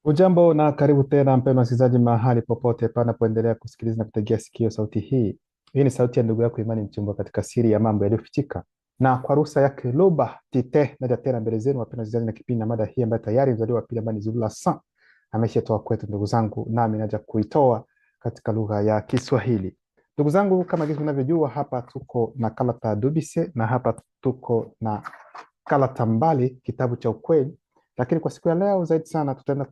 Ujambo na karibu tena mpendwa msikilizaji, mahali popote panapoendelea kusikiliza na kutegea sikio sauti hii. Hii ni sauti ya ndugu yako Imani Mchimbo katika siri ya mambo yaliyofichika, na kwa ruhusa yake Luba Tite naja tena mbele zenu wapendwa wasikilizaji, na kipindi na mada hii ambayo tayari mzaliwa wa pili ambaye ni Zulula San ameshatoa kwetu ndugu zangu, nami naja kuitoa katika lugha ya Kiswahili. Ndugu zangu, kama jinsi mnavyojua, hapa tuko na Kalata Dubise na hapa tuko na Kalata Mbali, kitabu cha ukweli. Lakini kwa siku ya leo zaidi sana tutaenda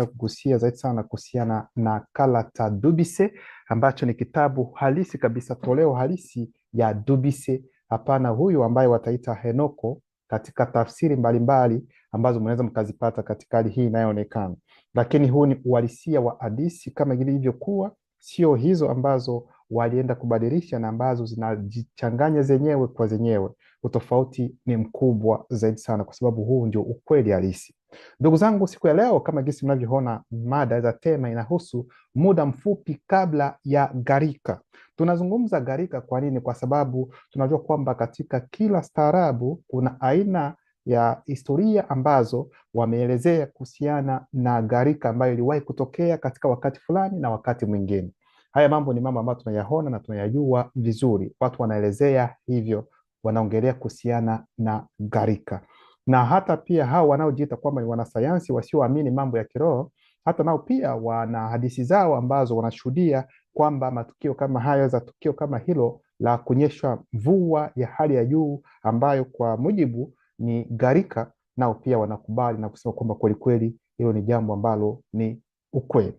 kugusia zaidi sana kuhusiana na Kalata Dubise, ambacho ni kitabu halisi kabisa, toleo halisi ya Dubise. Hapana huyu ambaye wataita Henoko katika tafsiri mbalimbali ambazo mnaweza mkazipata katika hali hii inayoonekana, lakini huu ni uhalisia wa hadithi kama ilivyokuwa, sio hizo ambazo walienda kubadilisha na ambazo zinajichanganya zenyewe kwa zenyewe. Utofauti ni mkubwa zaidi sana, kwa sababu huu ndio ukweli halisi. Ndugu zangu, siku ya leo kama jinsi mnavyoona, mada za tema inahusu muda mfupi kabla ya gharika. Tunazungumza gharika kwa nini? Kwa sababu tunajua kwamba katika kila staarabu kuna aina ya historia ambazo wameelezea kuhusiana na gharika ambayo iliwahi kutokea katika wakati fulani na wakati mwingine. Haya mambo ni mambo ambayo tunayaona na tunayajua vizuri, watu wanaelezea hivyo, wanaongelea kuhusiana na gharika. Na hata pia hao wanaojiita kwamba ni wanasayansi wasioamini mambo ya kiroho, hata nao pia wana hadithi zao ambazo wanashuhudia kwamba matukio kama hayo, za tukio kama hilo la kunyesha mvua ya hali ya juu ambayo kwa mujibu ni gharika, nao pia wanakubali na kusema kwamba kweli kweli hilo ni jambo ambalo ni ukweli.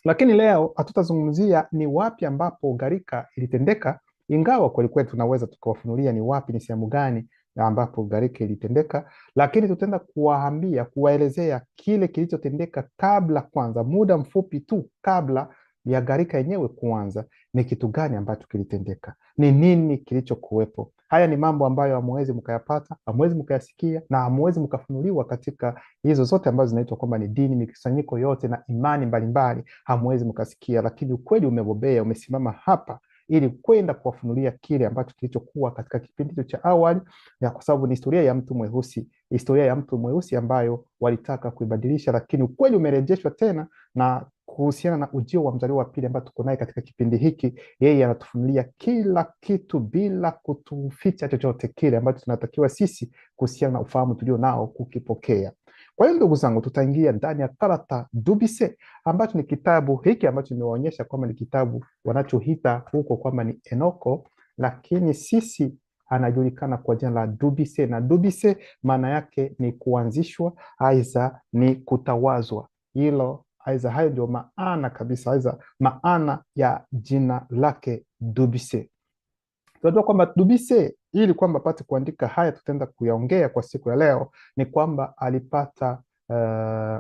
Lakini leo hatutazungumzia ni wapi ambapo gharika ilitendeka, ingawa kwelikweli tunaweza tukawafunulia ni wapi, ni sehemu gani ambapo gharika ilitendeka, lakini tutaenda kuwaambia, kuwaelezea kile kilichotendeka kabla, kwanza muda mfupi tu kabla ya gharika yenyewe kuanza, ni kitu gani ambacho kilitendeka, ni nini kilichokuwepo. Haya ni mambo ambayo hamwezi mkayapata, hamwezi mkayasikia na hamwezi mkafunuliwa katika hizo zote ambazo zinaitwa kwamba ni dini, mikusanyiko yote na imani mbalimbali, hamwezi mkasikia. Lakini ukweli umebobea, umesimama hapa ili kwenda kuwafunulia kile ambacho kilichokuwa katika kipindi hicho cha awali, na kwa sababu ni historia ya mtu mweusi, historia ya mtu mweusi ambayo walitaka kuibadilisha, lakini ukweli umerejeshwa tena. Na kuhusiana na ujio wa mzaliwa wa pili ambaye tuko naye katika kipindi hiki, yeye anatufunulia kila kitu bila kutuficha chochote kile ambacho tunatakiwa sisi kuhusiana na ufahamu tulio nao kukipokea. Kwa hiyo ndugu zangu, tutaingia ndani ya Kalata Dubise, ambacho ni kitabu hiki ambacho nimewaonyesha kwamba ni kitabu wanachohita huko kwamba ni Enoko, lakini sisi anajulikana kwa jina la Dubise, na Dubise maana yake ni kuanzishwa, aidha ni kutawazwa. Hilo aidha, hayo ndio maana kabisa, aidha maana ya jina lake Dubise. Tunajua kwamba Dubise, ili kwamba apate kuandika haya tutaenda kuyaongea kwa siku ya leo, ni kwamba alipata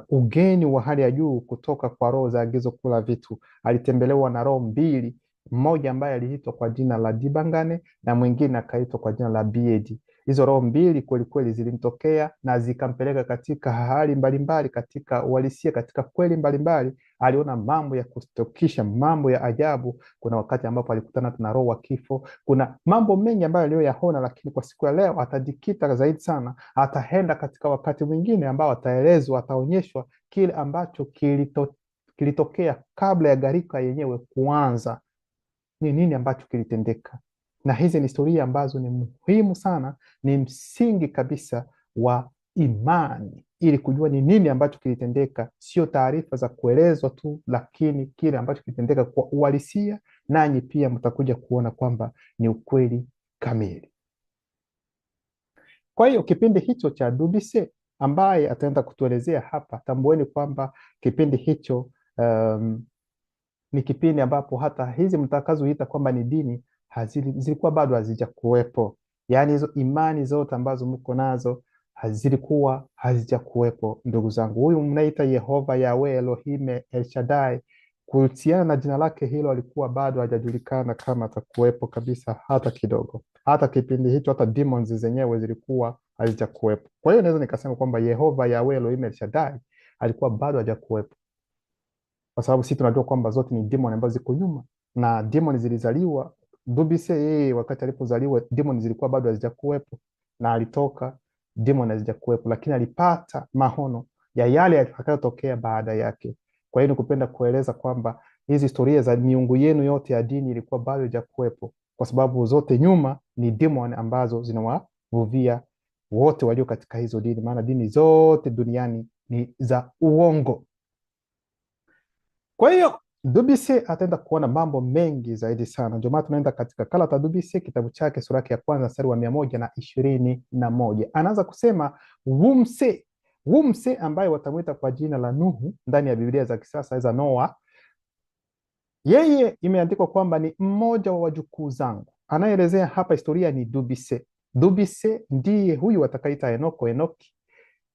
ugeni wa hali ya juu kutoka kwa roho za agizo kula vitu. Alitembelewa na roho mbili, mmoja ambaye aliitwa kwa jina la Dibangane na mwingine akaitwa kwa jina la Biedi. Hizo roho mbili kweli kweli zilimtokea na zikampeleka katika hali mbalimbali, katika uhalisia, katika kweli mbalimbali. Aliona mambo ya kustokisha, mambo ya ajabu. Kuna wakati ambapo alikutana na roho wa kifo, kuna mambo mengi ambayo aliyoyaona, lakini kwa siku ya leo atajikita zaidi sana, ataenda katika wakati mwingine ambao ataelezwa, ataonyeshwa kile ambacho kilitokea kabla ya gharika yenyewe kuanza, ni nini ambacho kilitendeka. Na hizi ni historia ambazo ni muhimu sana, ni msingi kabisa wa imani, ili kujua ni nini ambacho kilitendeka, sio taarifa za kuelezwa tu, lakini kile ambacho kilitendeka kwa uhalisia, nanyi pia mtakuja kuona kwamba ni ukweli kamili. Kwa hiyo kipindi hicho cha Dubise ambaye ataenda kutuelezea hapa, tambueni kwamba kipindi hicho ni kipindi ambapo hata hizi mtakazoita kwamba ni dini zilikuwa bado hazijakuwepo. Yaani hizo imani zote ambazo mko nazo zilikuwa hazijakuwepo. Ndugu zangu, huyu mnaita Yehova, Yahweh, Elohim, El Shaddai, kuhusiana na jina lake hilo alikuwa bado hajajulikana kama atakuwepo kabisa hata kidogo. Hata kipindi hicho hata demons zenyewe zilikuwa hazijakuwepo. Kwa hiyo naweza nikasema kwamba Yehova, Yahweh, Elohim, El Shaddai alikuwa bado hajakuwepo, kwa sababu sisi tunajua kwamba zote ni demon ambazo ziko nyuma, na demon zilizaliwa. Dubise yeye wakati alipozaliwa demon zilikuwa bado hazijakuwepo, na alitoka demon hazijakuwepo, lakini alipata maono ya yale yatakayotokea baada yake. Kwa hiyo nikupenda kueleza kwamba hizi historia za miungu yenu yote ya dini ilikuwa bado haijakuwepo, kwa sababu zote nyuma ni demon ambazo zinawavuvia wote walio katika hizo dini, maana dini zote duniani ni za uongo. Kwa hiyo Dubise ataenda kuona mambo mengi zaidi sana. Ndio maana tunaenda katika Kalata Dubise, kitabu chake sura ya kwanza mstari wa 121. Anaanza kusema Wumse ambaye watamwita kwa jina la Nuhu ndani ya Biblia za kisasa za Noa, yeye imeandikwa kwamba ni mmoja wa wajukuu zangu. Anaelezea hapa historia ni Dubise. Dubise ndiye huyu atakaita Enoki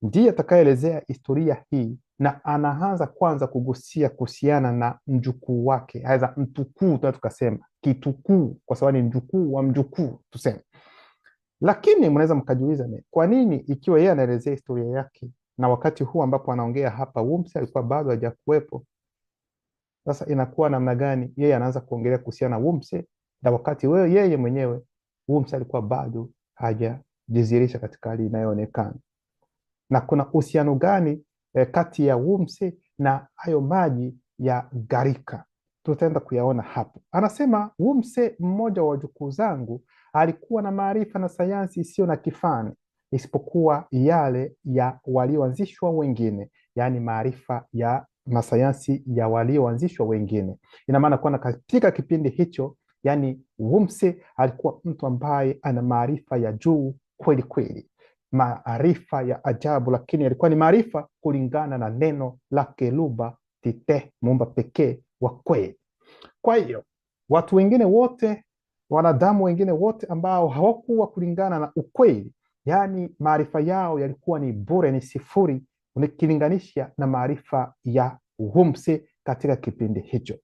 ndiye atakayeelezea historia hii, na anaanza kwanza kugusia kuhusiana na mjukuu wake, aidha mtukuu, tukasema kitukuu, kwa sababu ni mjukuu wa mjukuu tuseme. Lakini mnaweza mkajiuliza, kwa nini ikiwa yeye anaelezea historia yake na wakati huu ambapo anaongea hapa Wumse alikuwa bado hajakuwepo? Sasa inakuwa namna gani yeye anaanza kuongelea kuhusiana na Wumse na wakati yeye mwenyewe Wumse alikuwa bado hajajizirisha katika hali inayoonekana? Na kuna uhusiano gani kati ya Wumse na hayo maji ya gharika? Tutaenda kuyaona hapo. Anasema Wumse, mmoja wa wajukuu zangu, alikuwa na maarifa na sayansi isiyo na kifani isipokuwa yale ya walioanzishwa wengine, yaani maarifa ya masayansi ya walioanzishwa wengine. Ina maana kuwa katika kipindi hicho, yaani Wumse alikuwa mtu ambaye ana maarifa ya juu kweli kweli, maarifa ya ajabu, lakini yalikuwa ni maarifa kulingana na neno lake Luba Tite, muumba pekee wa kweli. Kwa hiyo watu wengine wote, wanadamu wengine wote ambao hawakuwa kulingana na ukweli, yaani maarifa yao yalikuwa ni bure, ni sifuri, ukilinganisha na maarifa ya Wumse katika kipindi hicho.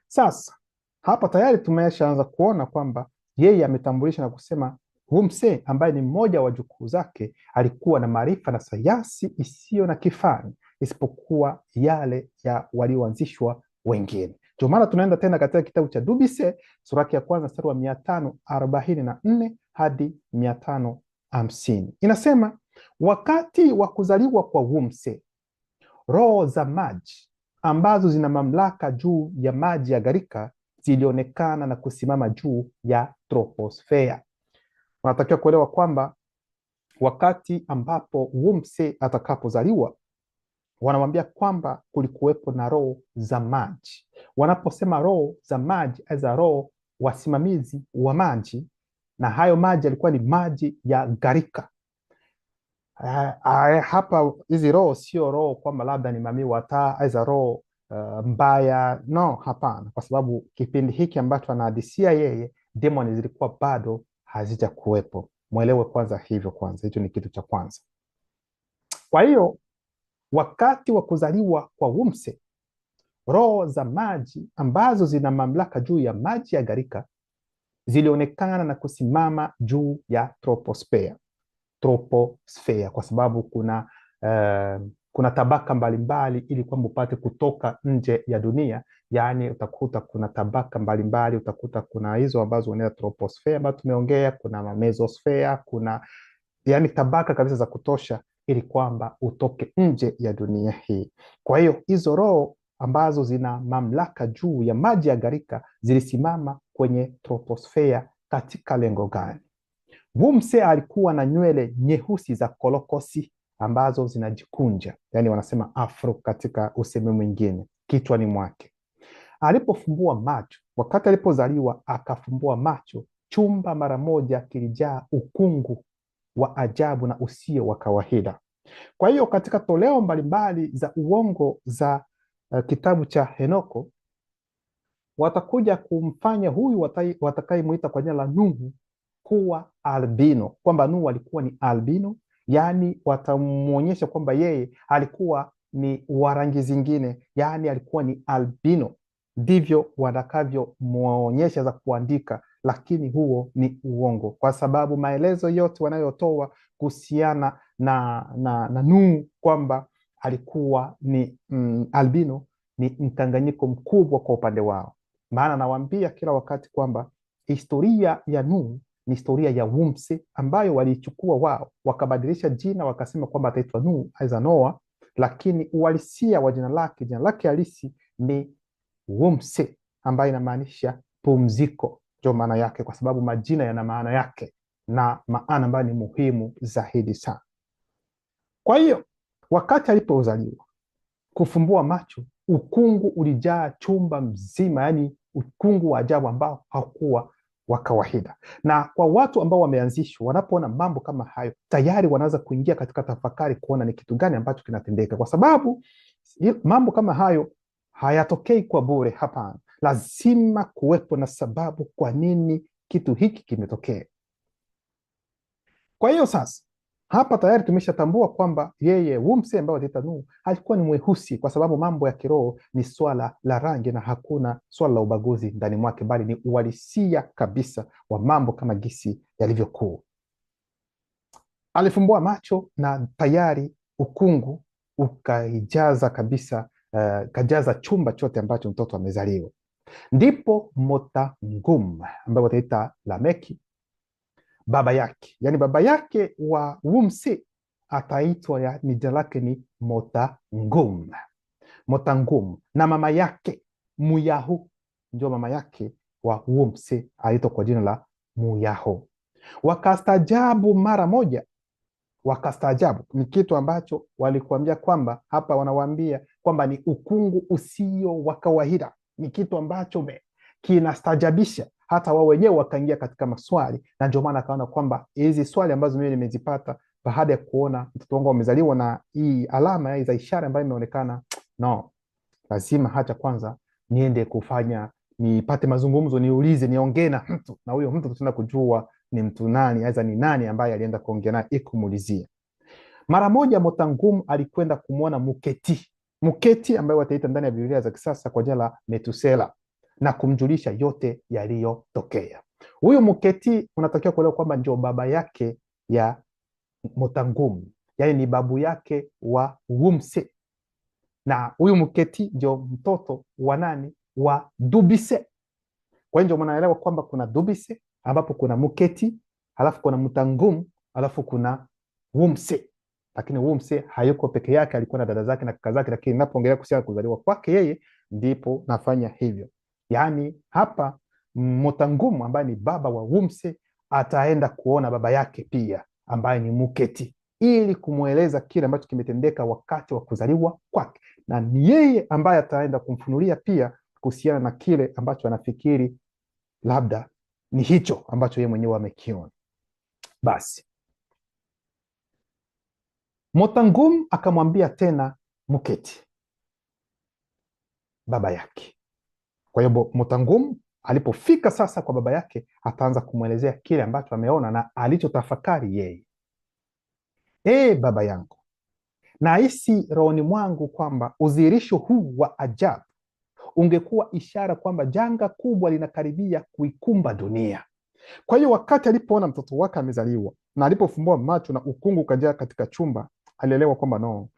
Sasa hapa tayari tumeshaanza kuona kwamba yeye ametambulisha na kusema Wumse ambaye ni mmoja wa jukuu zake alikuwa na maarifa na sayansi isiyo na kifani isipokuwa yale ya walioanzishwa wengine. Ndio maana tunaenda tena katika kitabu cha Dubise sura ya kwanza mstari wa 544 hadi 550. Inasema, wakati wa kuzaliwa kwa Wumse, roho za maji ambazo zina mamlaka juu ya maji ya gharika zilionekana na kusimama juu ya troposfea. Unatakiwa kuelewa kwamba wakati ambapo Wumse atakapozaliwa, wanamwambia kwamba kulikuwepo na roho za maji. Wanaposema roho za maji, za roho wasimamizi wa maji, na hayo maji yalikuwa ni maji ya gharika. Hapa hizi roho sio roho kwamba labda ni mami wata za roho mbaya, no, hapana, kwa sababu kipindi hiki ambacho anahadisia yeye, demoni zilikuwa bado hazija kuwepo. Mwelewe kwanza hivyo, kwanza hicho ni kitu cha kwanza. Kwa hiyo wakati wa kuzaliwa kwa Wumse, roho za maji ambazo zina mamlaka juu ya maji ya gharika zilionekana na kusimama juu ya troposfea, kwa sababu kuna tabaka mbalimbali ili kwamba upate kutoka nje ya dunia. Yaani utakuta kuna tabaka mbalimbali, utakuta kuna hizo ambazo wanaita troposfea ambazo tumeongea, kuna mesosfea, kuna yani tabaka kabisa za kutosha ili kwamba utoke nje ya dunia hii. Kwa hiyo hizo roho ambazo zina mamlaka juu ya maji ya gharika zilisimama kwenye troposfea katika lengo gani? Wumse alikuwa na nywele nyeusi za kolokosi ambazo zinajikunja, yani wanasema afro katika usemi mwingine, kichwani mwake. Alipofumbua macho, wakati alipozaliwa akafumbua macho, chumba mara moja kilijaa ukungu wa ajabu na usio wa kawaida. Kwa hiyo katika toleo mbalimbali za uongo za kitabu cha Henoko, watakuja kumfanya huyu watakayemuita kwa jina la Nuhu kuwa albino, kwamba Nuhu alikuwa ni albino, yani watamuonyesha kwamba yeye alikuwa ni wa rangi zingine, yani alikuwa ni albino. Ndivyo watakavyomuonyesha za kuandika, lakini huo ni uongo, kwa sababu maelezo yote wanayotoa kuhusiana na Nuhu kwamba alikuwa ni albino ni mkanganyiko mkubwa kwa upande wao. Maana nawaambia kila wakati kwamba historia ya Nuhu ni historia ya Wumse ambayo waliichukua wao wakabadilisha jina, wakasema kwamba ataitwa Nuhu aidha Noa, lakini uhalisia wa jina lake halisi ni Wumse, ambayo inamaanisha pumziko. Ndio maana yake, kwa sababu majina yana maana yake na maana ambayo ni muhimu zaidi sana. Kwa hiyo wakati alipozaliwa, kufumbua macho, ukungu ulijaa chumba mzima, yani ukungu wa ajabu ambao hakuwa wa kawaida. Na kwa watu ambao wameanzishwa, wanapoona mambo kama hayo, tayari wanaanza kuingia katika tafakari kuona ni kitu gani ambacho kinatendeka, kwa sababu mambo kama hayo hayatokei kwa bure. Hapana, lazima kuwepo na sababu kwa nini kitu hiki kimetokea. Kwa hiyo sasa hapa tayari tumeshatambua kwamba yeye Wumse ambaye wataita Nuhu alikuwa ni mweusi, kwa sababu mambo ya kiroho ni swala la rangi na hakuna swala la ubaguzi ndani mwake, bali ni uhalisia kabisa wa mambo kama gisi yalivyokuwa. Alifumbua macho na tayari ukungu ukaijaza kabisa, kajaza chumba chote ambacho mtoto amezaliwa. Ndipo Motangum ambaye wataita Lameki, baba yake, yani baba yake wa Wumse ataitwa, ni jina lake ni Motangum. Motangum. Na mama yake Muyahu ndio mama yake wa Wumse, aitwa kwa jina la Muyahu. Wakastajabu mara moja. Wakastajabu ni kitu ambacho walikuambia kwamba hapa wanawaambia kwamba ni ukungu usio wa kawaida, ni kitu ambacho kinastajabisha. Hata wao wenyewe wakaingia katika maswali, na ndio maana akaona kwamba hizi swali ambazo mimi nimezipata baada ya kuona mtoto wangu amezaliwa na hii alama za ishara ambayo imeonekana, no, lazima hata kwanza niende kufanya, nipate mazungumzo, niulize, niongee na mtu, na huyo mtu tutaenda kujua ni mtu nani, aidha ni nani ambaye alienda kuongea naye ikumuulizia. Mara moja Motangum alikwenda kumwona Muketi ambaye wataita ndani ya Biblia za kisasa kwa jina la Metusela, na kumjulisha yote yaliyotokea. Huyu Muketi unatakiwa kuelewa kwamba ndio baba yake ya Motangum, yani ni babu yake wa Wumse, na huyu Muketi ndio mtoto wa nani? Wa Dubise. Kwa hiyo ndio mnaelewa kwamba kuna Dubise ambapo kuna Muketi, halafu kuna Mutangum, halafu kuna Wumse. Lakini Wumse hayuko peke yake, alikuwa na dada zake na kaka zake, lakini ninapoongelea kuhusiana kuzaliwa kwake yeye ndipo nafanya hivyo. Yaani hapa Motangum ambaye ni baba wa Wumse ataenda kuona baba yake pia ambaye ni Muketi, ili kumweleza kile ambacho kimetendeka wakati wa kuzaliwa kwake, na ni yeye ambaye ataenda kumfunulia pia kuhusiana na kile ambacho anafikiri labda ni hicho ambacho yeye mwenyewe amekiona. Basi Motangum akamwambia tena Muketi baba yake. Kwa hiyo Motangum alipofika sasa kwa baba yake, ataanza kumwelezea kile ambacho ameona na alichotafakari yeye. Baba yangu, nahisi rohoni mwangu kwamba udhihirisho huu wa ajabu ungekuwa ishara kwamba janga kubwa linakaribia kuikumba dunia. Kwa hiyo wakati alipoona mtoto wake amezaliwa na alipofumbua macho na ukungu ukajaa katika chumba, alielewa kwamba no,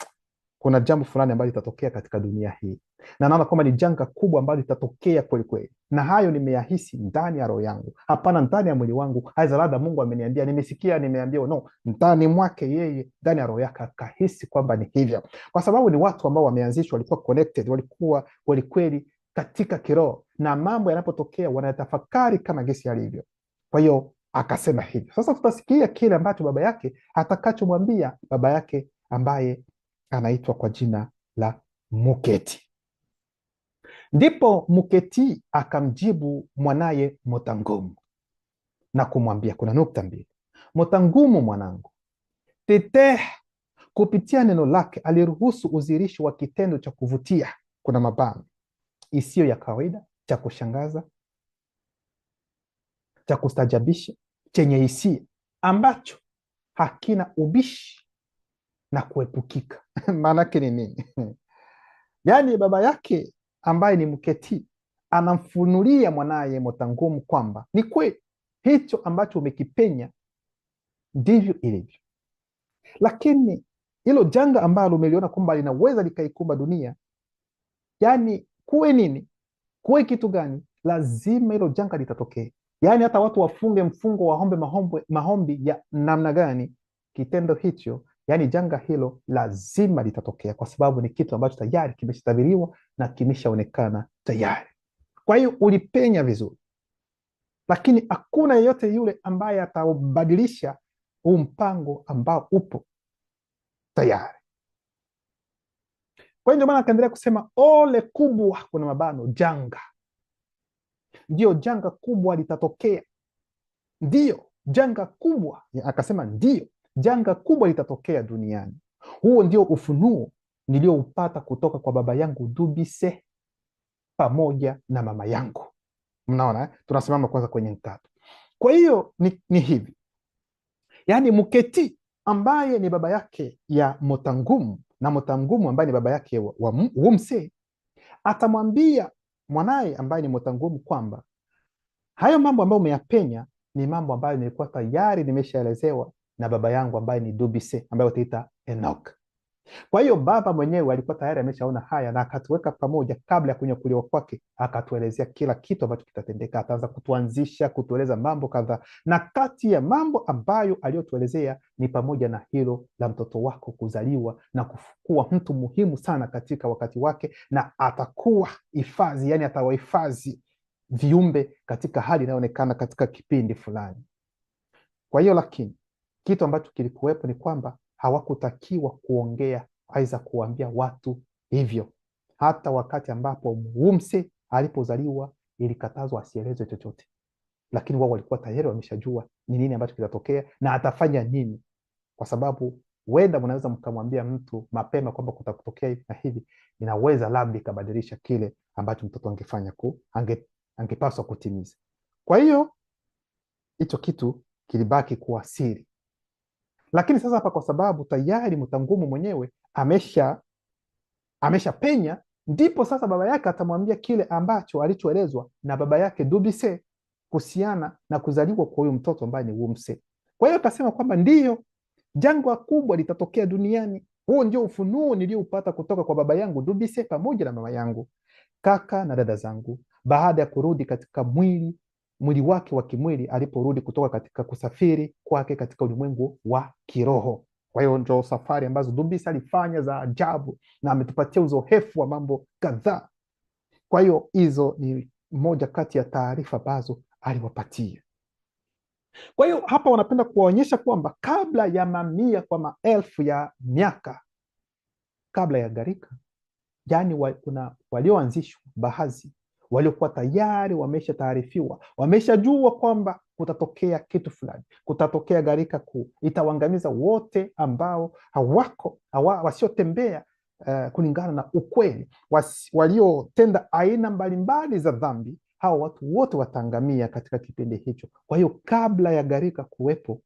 kuna jambo fulani ambalo litatokea katika dunia hii, na naona kwamba ni janga kubwa ambalo litatokea kweli kweli, na hayo nimeyahisi ndani ya roho yangu, hapana ndani ya mwili wangu. Aidha labda Mungu ameniambia, nimesikia, nimeambiwa, no, ndani mwake yeye, ndani ya roho yake akahisi kwamba ni hivyo, kwa sababu ni watu ambao wameanzishwa, walikuwa connected, walikuwa kweli katika kiroho, na mambo yanapotokea wanatafakari kama gesi yalivyo. Kwa hiyo akasema hivyo. Sasa tutasikia kile ambacho baba yake atakachomwambia baba yake ambaye anaitwa kwa jina la Muketi. Ndipo Muketi akamjibu mwanaye Motangum na kumwambia, kuna nukta mbili. Motangumu mwanangu, Teteh kupitia neno lake aliruhusu udhihirisho wa kitendo cha kuvutia, kuna mabano, isiyo ya kawaida, cha kushangaza, cha kustajabisha, chenye hisia, ambacho hakina ubishi na kuepukika. Maanake ni nini? Yaani baba yake ambaye ni Muketi anamfunulia mwanaye Motangumu kwamba ni kweli hicho ambacho umekipenya ndivyo ilivyo, lakini hilo janga ambalo umeliona kwamba linaweza likaikumba dunia, yani kuwe nini, kuwe kitu gani, lazima hilo janga litatokea, Yaani hata watu wafunge mfungo, waombe maombi ya namna gani, kitendo hicho, yaani janga hilo lazima litatokea, kwa sababu ni kitu ambacho tayari kimeshatabiriwa na kimeshaonekana tayari. Kwa hiyo ulipenya vizuri, lakini hakuna yeyote yule ambaye ataubadilisha huu mpango ambao upo tayari. Kwa hiyo ndio maana akaendelea kusema ole kubwa, kuna mabano, janga, ndio janga kubwa litatokea, ndio janga kubwa, akasema ndio janga kubwa litatokea duniani. Huo ndio ufunuo nilioupata kutoka kwa baba yangu Dubise pamoja na mama yangu. Mnaona tunasimama kwanza kwenye mkato. Kwa hiyo ni hivi, yaani Muketi ambaye ni baba yake ya Motangumu na Motangumu ambaye ni baba yake wa Wumse atamwambia mwanaye ambaye ni Motangumu kwamba hayo mambo ambayo umeyapenya ni mambo ambayo nilikuwa tayari nimeshaelezewa na baba yangu ambaye ni Dubise, ambaye utaita Enoch. Kwa hiyo baba mwenyewe alikuwa tayari ameshaona haya na akatuweka pamoja kabla ya kunyakuliwa kwake, akatuelezea kila kitu ambacho kitatendeka. Ataanza kutuanzisha, kutueleza mambo kadhaa, na kati ya mambo ambayo aliyotuelezea ni pamoja na hilo la mtoto wako kuzaliwa na kuwa mtu muhimu sana katika wakati wake, na atakuwa hifadhi, yani atawahifadhi viumbe katika hali inayoonekana katika kipindi fulani. Kwa hiyo lakini kitu ambacho kilikuwepo ni kwamba hawakutakiwa kuongea aidha kuambia watu hivyo. Hata wakati ambapo Wumse alipozaliwa ilikatazwa asielezwe chochote, lakini wao walikuwa tayari wameshajua ni nini ambacho kitatokea na atafanya nini, kwa sababu wenda mnaweza mkamwambia mtu mapema kwamba kutakutokea hivi na hivi, inaweza labda ikabadilisha kile ambacho mtoto angefanya angepaswa kutimiza. Kwa hiyo hicho kitu kilibaki kuwa siri. Lakini sasa hapa, kwa sababu tayari Mtangumu mwenyewe ameshapenya, ndipo sasa baba yake atamwambia kile ambacho alichoelezwa na baba yake Dubise kuhusiana na kuzaliwa kwa huyu mtoto ambaye ni Wumse. Kwa hiyo akasema kwamba ndiyo janga kubwa litatokea duniani. Huo ndio ufunuo nilioupata kutoka kwa baba yangu Dubise pamoja na mama yangu, kaka na dada zangu, baada ya kurudi katika mwili wake wa kimwili, aliporudi kutoka katika kusafiri kwake katika ulimwengu wa kiroho. Kwa hiyo ndio safari ambazo Dubise alifanya za ajabu, na ametupatia uzoefu wa mambo kadhaa. Kwa hiyo hizo ni moja kati ya taarifa ambazo aliwapatia. Kwa hiyo hapa wanapenda kuwaonyesha kwamba kabla ya mamia kwa maelfu ya miaka kabla ya gharika, yani kuna walioanzishwa baadhi waliokuwa tayari wamesha taarifiwa, wameshajua kwamba kutatokea kitu fulani, kutatokea gharika kuu, itawaangamiza wote ambao wasiotembea kulingana na ukweli, waliotenda aina mbalimbali za dhambi. Hao watu wote wataangamia katika kipindi hicho. Kwa hiyo kabla ya gharika kuwepo,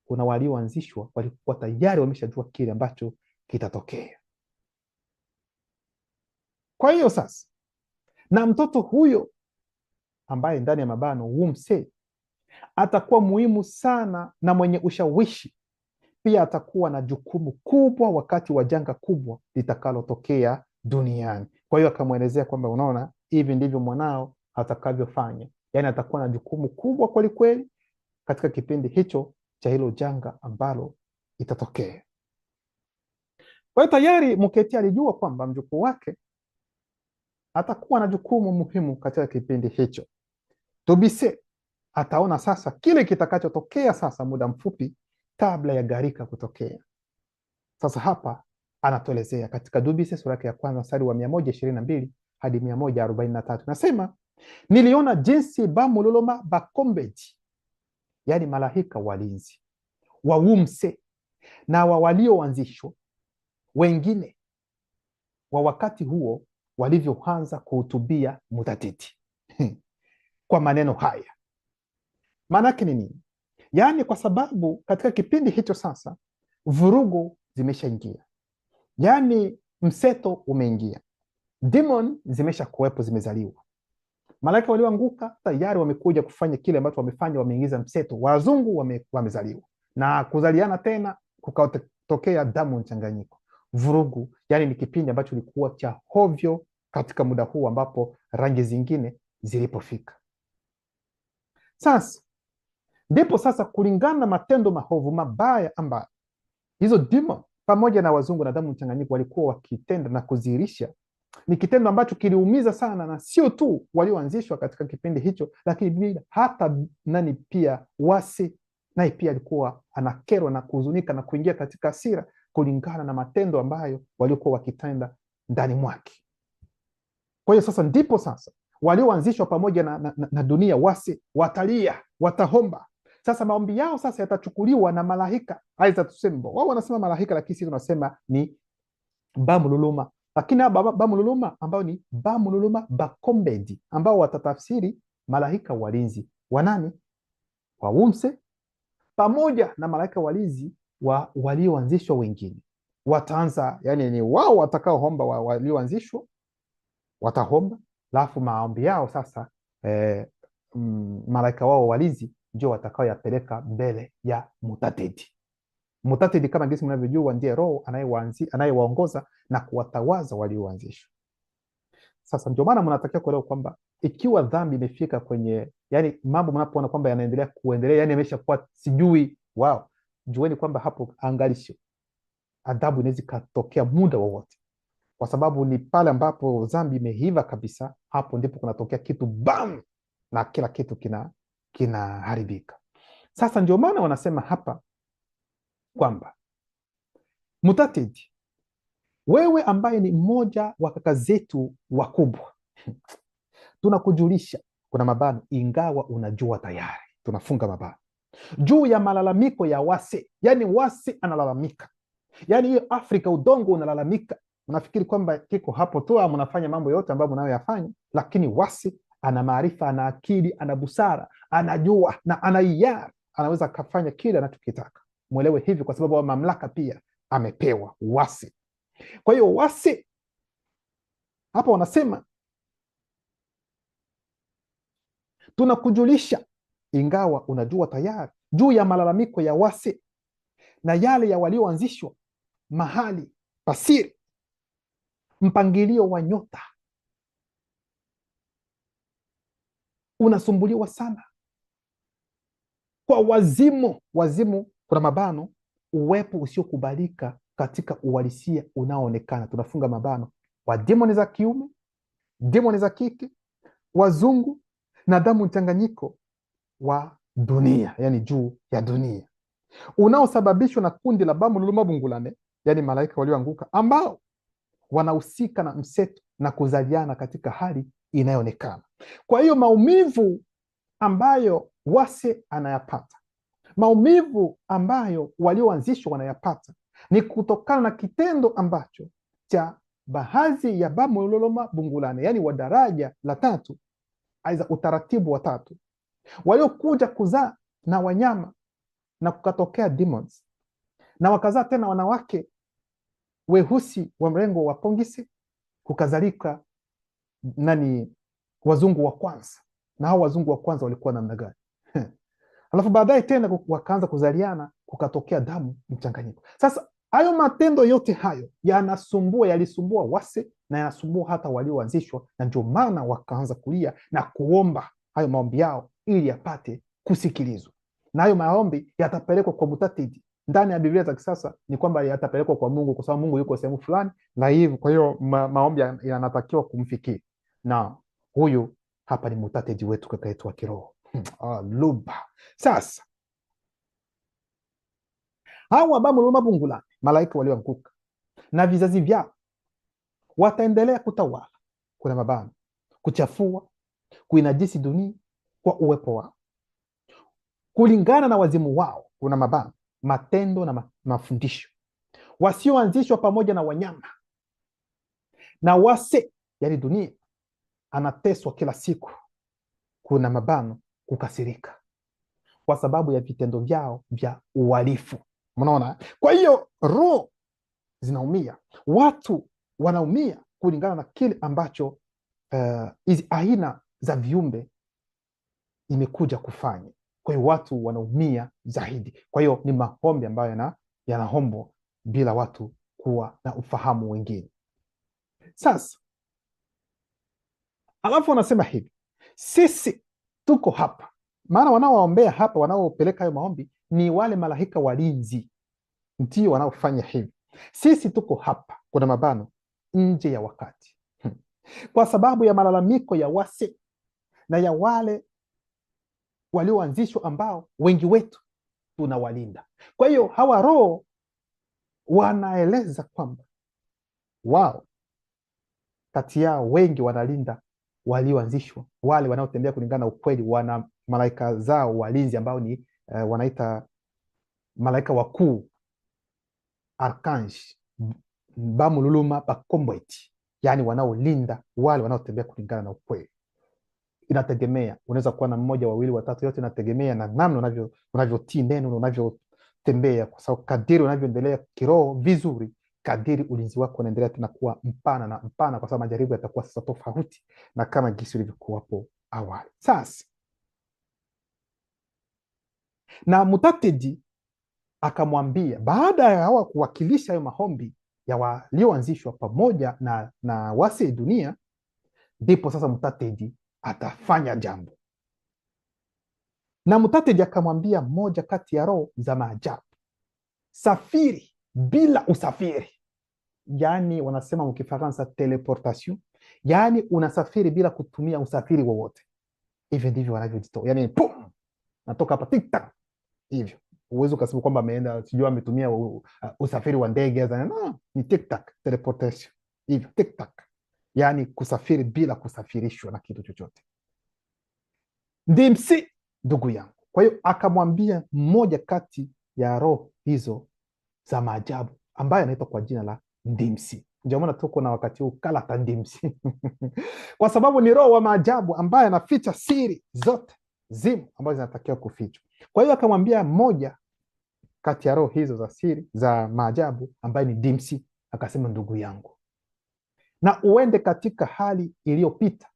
kuna walioanzishwa walikuwa tayari wameshajua kile ambacho kitatokea. Kwa hiyo sasa, na mtoto huyo ambaye ndani ya mabano Wumse atakuwa muhimu sana na mwenye ushawishi pia, atakuwa na jukumu kubwa wakati wa janga kubwa litakalotokea duniani. Kwa hiyo akamwelezea kwamba unaona, hivi ndivyo mwanao atakavyofanya, yaani atakuwa na jukumu kubwa kweli kweli katika kipindi hicho cha hilo janga ambalo itatokea. Kwa hiyo tayari Muketi alijua kwamba mjukuu wake atakuwa na jukumu muhimu katika kipindi hicho. Dubise ataona sasa kile kitakachotokea sasa muda mfupi kabla ya gharika kutokea. Sasa hapa anatuelezea katika Dubise sura yake ya kwanza mstari wa 122 hadi 143, nasema niliona jinsi bamuloloma bakombeji, yaani malaika walinzi wa Wumse na walioanzishwa wengine wa wakati huo walivyoanza kuhutubia Mutatiti kwa maneno haya. Maanake ni nini? Yaani kwa sababu katika kipindi hicho sasa vurugu zimeshaingia, yaani mseto umeingia, demon zimesha kuwepo, zimezaliwa. Malaika walioanguka tayari wamekuja kufanya kile ambacho wamefanya, wameingiza mseto. Wazungu wamezaliwa na kuzaliana tena, kukatokea damu mchanganyiko, vurugu. Yani ni kipindi ambacho kilikuwa cha hovyo katika muda huu ambapo rangi zingine zilipofika. Sasa ndipo sasa, kulingana na matendo mahovu mabaya ambayo hizo demon pamoja na wazungu na damu mchanganyiko walikuwa wakitenda na kudhihirisha, ni kitendo ambacho kiliumiza sana, na sio tu walioanzishwa katika kipindi hicho, lakini hata nani pia wasi naye pia alikuwa anakerwa na kuhuzunika na kuingia katika hasira kulingana na matendo ambayo waliokuwa wakitenda ndani mwake. Kwa hiyo sasa ndipo sasa walioanzishwa pamoja na dunia wasi watalia, watahomba. Sasa maombi yao sasa yatachukuliwa na malaika, aidha tuseme wao wanasema malaika, lakini sisi tunasema ni bamululuma, lakini bamululuma ambao ni bamululuma bakombedi, ambao watatafsiri malaika walinzi wanani waumse pamoja na malaika walinzi wa walioanzishwa wengine. Wataanza, yani ni wao watakaoomba, walioanzishwa watahomba, alafu maombi yao sasa malaika wao walinzi ndio watakao yapeleka mbele ya mutatedi. Mutatedi kama jinsi mnavyojua ndiye roho anayewaongoza na kuwatawaza walioanzishwa. Sasa ndio maana mnatakiwa kuelewa kwamba ikiwa dhambi imefika kwenye, yani mambo mnapoona kwamba yanaendelea kuendelea, yani yameshakuwa sijui wao, jueni kwamba hapo angalisho, adhabu inaweza katokea muda wowote, kwa sababu ni pale ambapo dhambi imeiva kabisa, hapo ndipo kunatokea kitu bam, na kila kitu kinaharibika. Sasa ndio maana wanasema hapa kwamba mutatedi, wewe ambaye ni mmoja wa kaka zetu wakubwa, tunakujulisha, kuna mabano, ingawa unajua tayari, tunafunga mabano juu ya malalamiko ya wase. Yani wase analalamika, yani hiyo Afrika udongo unalalamika. Unafikiri kwamba kiko hapo tu, mnafanya mambo yote ambayo mnayoyafanya, lakini wase ana maarifa, ana akili, ana busara, anajua na ana hiari, anaweza akafanya kile anachokitaka. Mwelewe hivi, kwa sababu wa mamlaka pia amepewa wase. Kwa hiyo wase hapa wanasema tunakujulisha, ingawa unajua tayari, juu ya malalamiko ya wase na yale ya walioanzishwa mahali pasiri, mpangilio wa nyota unasumbuliwa sana kwa wazimu, kuna mabano, uwepo usiokubalika katika uhalisia unaoonekana, tunafunga mabano, wa demoni za kiume, demoni za kike, wazungu na damu mchanganyiko wa dunia, yani juu ya dunia, unaosababishwa na kundi la bamululuma bungulane, yani malaika walioanguka, ambao wanahusika na mseto na kuzaliana katika hali inayoonekana. Kwa hiyo maumivu ambayo wase anayapata, maumivu ambayo walioanzishwa wanayapata, ni kutokana na kitendo ambacho cha baadhi ya bamululuma bungulane, yani wa daraja la tatu, aidha utaratibu wa tatu, waliokuja kuzaa na wanyama na kukatokea demons, na wakazaa tena wanawake weusi wa mrengo wa pongisi, kukazalika nani wazungu wa kwanza. Na hao wazungu wa kwanza walikuwa namna gani? Alafu baadaye tena wakaanza kuzaliana, kukatokea damu mchanganyiko. Sasa hayo matendo yote hayo yalisumbua wase na yanasumbua hata walioanzishwa, na ndio maana wakaanza kulia na kuomba hayo maombi yao ili yapate kusikilizwa, na hayo maombi yatapelekwa kwa mutatedi. Ndani ya Biblia za kisasa ni kwamba yatapelekwa kwa Mungu, kwa sababu Mungu yuko sehemu fulani na hivi. Kwa hiyo maombi yanatakiwa kumfikia, na huyu hapa ni mutatedi wetu, kaka yetu wa kiroho luba. Sasa hawa bamululuma bungulane, malaika walioanguka na vizazi vyao, wataendelea kutawala, kuna mabano, kuchafua, kuinajisi dunia kwa uwepo wao, kulingana na wazimu wao, kuna mabano, matendo na mafundisho, wasioanzishwa pamoja na wanyama na wase, yani dunia anateswa kila siku, kuna mabano, kukasirika kwa sababu ya vitendo vyao vya uhalifu. Mnaona? Kwa hiyo roho zinaumia, watu wanaumia kulingana na kile ambacho hizi aina za viumbe imekuja kufanya. Kwa hiyo watu wanaumia zaidi. Kwa hiyo ni maombi ambayo yanaombwa bila watu kuwa na ufahamu wengine. Sasa alafu wanasema hivi, sisi tuko hapa Maana wanaoombea hapa, wanaopeleka hayo maombi ni wale malaika walinzi, ndio wanaofanya hivi. Sisi tuko hapa, kuna mabano, nje ya wakati kwa sababu ya malalamiko ya wase na ya wale walioanzishwa ambao wengi wetu tunawalinda. Kwa hiyo hawa roho wanaeleza kwamba wao kati yao wengi wanalinda walioanzishwa, wale wanaotembea kulingana na ukweli, wana malaika zao walinzi ambao ni wanaita malaika wakuu, arkange bamululuma bakombweti, yani wanaolinda wale wanaotembea kulingana na ukweli. Inategemea, unaweza kuwa na mmoja, wawili, watatu, yote inategemea na namna unavyotii neno na unavyotembea, kwa sababu kadiri unavyoendelea kiroho vizuri, kadiri ulinzi wako unaendelea tena kuwa mpana na mpana, kwa sababu majaribu yatakuwa sasa tofauti na kama jinsi ulivyokuwapo awali. Sasa na Mutatedi akamwambia, baada ya hawa kuwakilisha hayo maombi ya walioanzishwa pamoja na wase dunia, ndipo sasa Mutatedi atafanya jambo. Na Mutatedi akamwambia moja kati ya roho za maajabu, safiri bila usafiri. Yani wanasema mkifaransa teleportation, yani unasafiri bila kutumia usafiri wowote. Hivyo ndivyo wanavyojitoa, yani pum, natoka hapa tiktak hivyo. Uwezi ukasema kwamba ameenda sijui ametumia usafiri wa ndege, no, ni tiktak, teleportation hivyo, tiktak, yani kusafiri bila kusafirishwa na kitu chochote. Ndimsi, ndugu yangu. Kwa hiyo akamwambia mmoja kati ya roho hizo za maajabu ambaye anaitwa kwa jina la Ndimsi. Ndio maana tuko na wakati huu Kalata Ndimsi kwa sababu ni roho wa maajabu ambaye anaficha siri zote zimu ambazo zinatakiwa kufichwa. Kwa hiyo akamwambia mmoja kati ya roho hizo za siri za maajabu ambaye ni Ndimsi, akasema, ndugu yangu, na uende katika hali iliyopita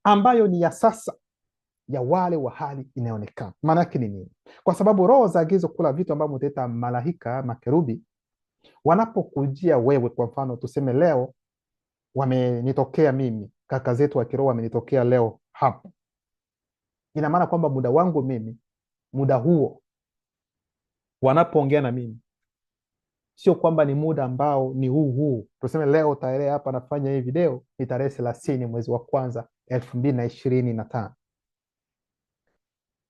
ambayo ni ya sasa ya wale wa hali inayoonekana. Maana yake ni nini? Kwa sababu roho za gizo, kula vitu ambavyo mtaita malaika, makerubi, wanapokujia wewe, kwa mfano tuseme leo wamenitokea mimi, kaka zetu wa kiroho wamenitokea leo hapa, ina maana kwamba muda wangu mimi, muda huo wanapoongea na mimi, sio kwamba ni muda ambao ni huu. Tuseme leo tarehe hapa nafanya hii video ni tarehe 30 mwezi wa kwanza 2025.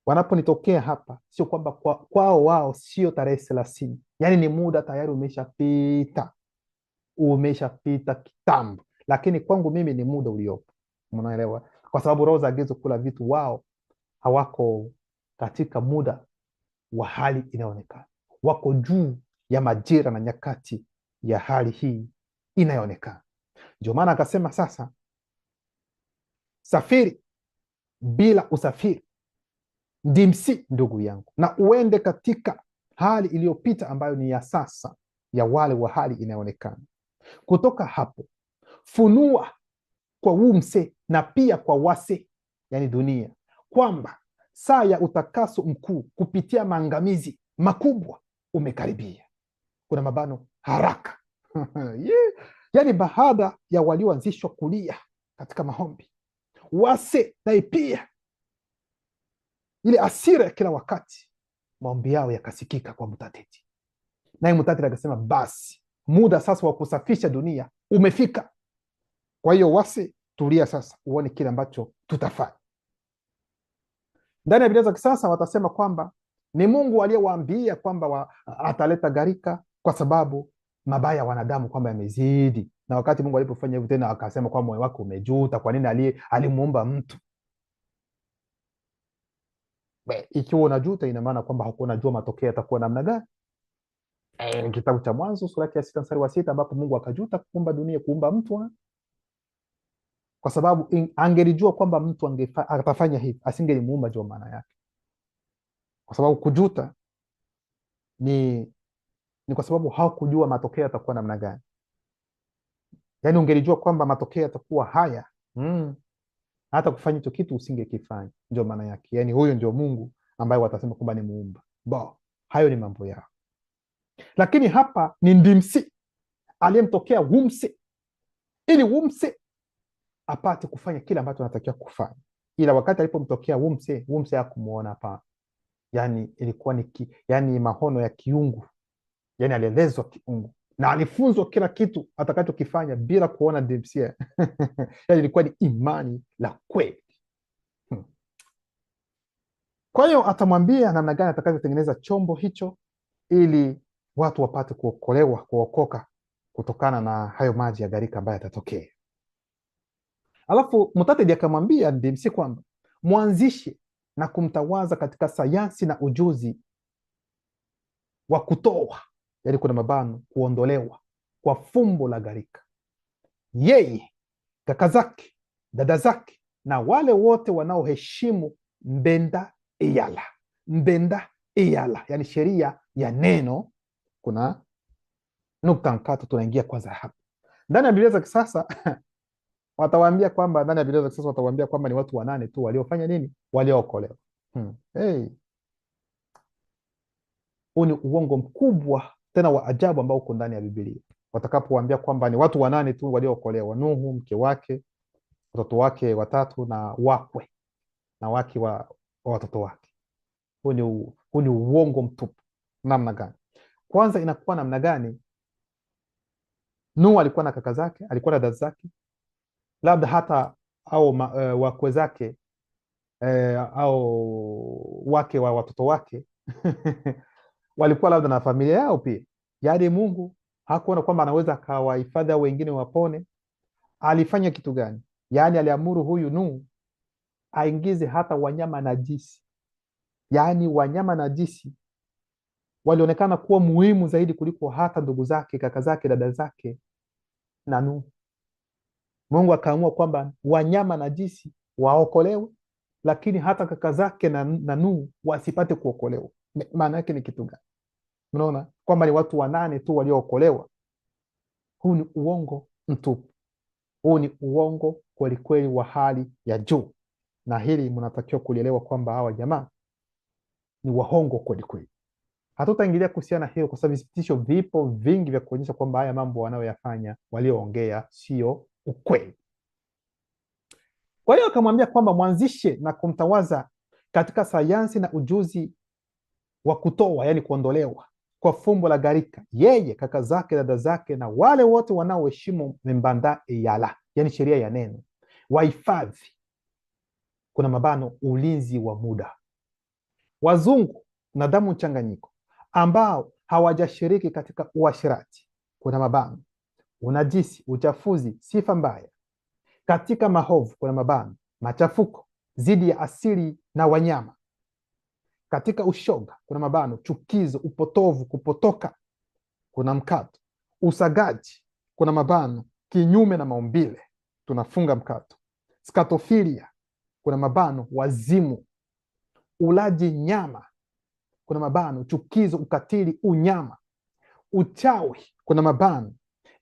Wanaponitokea hapa, sio kwamba kwao wao sio tarehe 30, yani ni muda tayari umeshapita kitambo, lakini kwangu mimi ni muda uliopo. Mnaelewa? Kwa sababu roho za gizo, kula vitu, wao hawako katika muda wa hali inayoonekana, wako juu ya majira na nyakati ya hali hii inayoonekana. Ndio maana akasema sasa, safiri bila usafiri, Ndimsi, ndugu yangu, na uende katika hali iliyopita ambayo ni ya sasa ya wale wa hali inayoonekana. Kutoka hapo funua kwa Wumse na pia kwa Wase, yani dunia, kwamba saa ya utakaso mkuu kupitia maangamizi makubwa umekaribia. Kuna mabano haraka yeah. Yani baada ya walioanzishwa kulia katika maombi, Wase naye pia ile asira ya kila wakati, maombi yao yakasikika kwa Mutatedi, naye Mutatedi akasema, basi muda sasa wa kusafisha dunia umefika. Kwa hiyo Wase, tulia sasa uone kile ambacho tutafanya. Ndani ya Biblia za kisasa watasema kwamba ni Mungu aliyewaambia kwamba ataleta gharika kwa sababu mabaya ya wanadamu kwamba yamezidi, na wakati Mungu alipofanya hivyo tena akasema kwamba moyo wake umejuta. Kwa nini alimuumba mtu? Ikiwa unajuta, ina maana kwamba hakuwa unajua matokeo yatakuwa namna gani. Kitabu cha Mwanzo sura ya 6 mstari wa 6, ambapo Mungu akajuta kuumba dunia, kuumba mtu, kwa sababu angelijua kwamba mtu atafanya hivi, asingelimuumba. Ndio maana yake, kwa sababu kujuta ni kwa sababu hawakujua matokeo yatakuwa namna gani. Yani ungelijua kwamba matokeo yatakuwa haya, hata kufanya hicho kitu usingekifanya. Ndio maana yake, yani huyo ndio Mungu ambaye watasema kwamba ni muumba. Hayo ni mambo yao, lakini hapa ni Ndimsi aliyemtokea Wumse, ili Wumse apate kufanya kile ambacho anatakiwa kufanya, ila wakati alipomtokea Wumse hakumuona. Hapana, yani ilikuwa ni yani mahono ya kiungu, yani alielezwa kiungu na alifunzwa kila kitu atakachokifanya bila kuona Dempsey. Yani ilikuwa ni imani la kweli. Kwa hiyo atamwambia namna gani atakavyotengeneza chombo hicho ili watu wapate kuokoka kutokana na hayo maji ya gharika ambayo yatatokea. Alafu Mutatedi akamwambia Dempsey kwamba mwanzishe na kumtawaza katika sayansi na ujuzi wa kutoa, yani kuna mabano, kuondolewa kwa fumbo la gharika, yeye, kaka zake, dada zake na wale wote wanaoheshimu mbenda iyala. Mbenda iyala, yani sheria ya neno. Kuna nukta mkato, tunaingia kwanza hapa ndani ya Biblia za kisasa. Watawaambia kwamba ndani ya Biblia za kisasa watawaambia kwamba ni watu 8 tu waliofanya nini, waliookolewa. Hey. Huu ni uongo mkubwa tena wa ajabu ambao uko ndani ya Biblia. Watakapowaambia kwamba ni watu 8 tu waliookolewa, Nuhu, mke wake, watoto wake 3 na wakwe na wake wa watoto wake. Huu ni uongo mtupu. Namna gani? Kwanza inakuwa namna gani? Nuhu alikuwa na kaka zake, alikuwa na dada zake, labda hata au wakwe zake au wake wa watoto wake walikuwa labda na familia yao pia. Yaani Mungu hakuona kwamba anaweza akawahifadhi au wengine wapone. Alifanya kitu gani? Yaani aliamuru huyu Nuhu aingize hata wanyama najisi. Yaani wanyama najisi walionekana kuwa muhimu zaidi kuliko hata ndugu zake, kaka zake, dada zake na Nuhu. Mungu akaamua kwamba wanyama najisi waokolewe, lakini hata kaka zake na Nuhu wasipate kuokolewa. Maana yake ni kitu gani? Unaona kwamba ni watu 8 tu waliookolewa. Huu ni uongo mtupu. Huu ni uongo kwelikweli wa hali ya juu, na hili mnatakiwa kulielewa kwamba hawa jamaa ni wahongo kwelikweli. Hatutaingilia kuhusiana hiyo kwa sababu vipitisho vipo vingi vya kuonyesha kwamba haya mambo wanayoyafanya walioongea sio ukweli. Kwa hiyo akamwambia kwamba mwanzishe na kumtawaza katika sayansi na ujuzi wa kutoa, yani kuondolewa kwa fumbo la gharika, yeye, kaka zake, dada zake na wale wote wanaoheshimu mbanda iyala, yani sheria ya neno, wahifadhi, kuna mabano, ulinzi wa muda, wazungu na damu mchanganyiko ambao hawajashiriki katika uasherati, kuna mabano, unajisi, uchafuzi, sifa mbaya, katika mahovu, kuna mabano, machafuko zidi ya asili na wanyama, katika ushoga, kuna mabano, chukizo, upotovu, kupotoka, kuna mkato, usagaji, kuna mabano, kinyume na maumbile, tunafunga mkato, skatofilia, kuna mabano, wazimu, ulaji nyama, kuna mabano, chukizo, ukatili, unyama, uchawi, kuna mabano,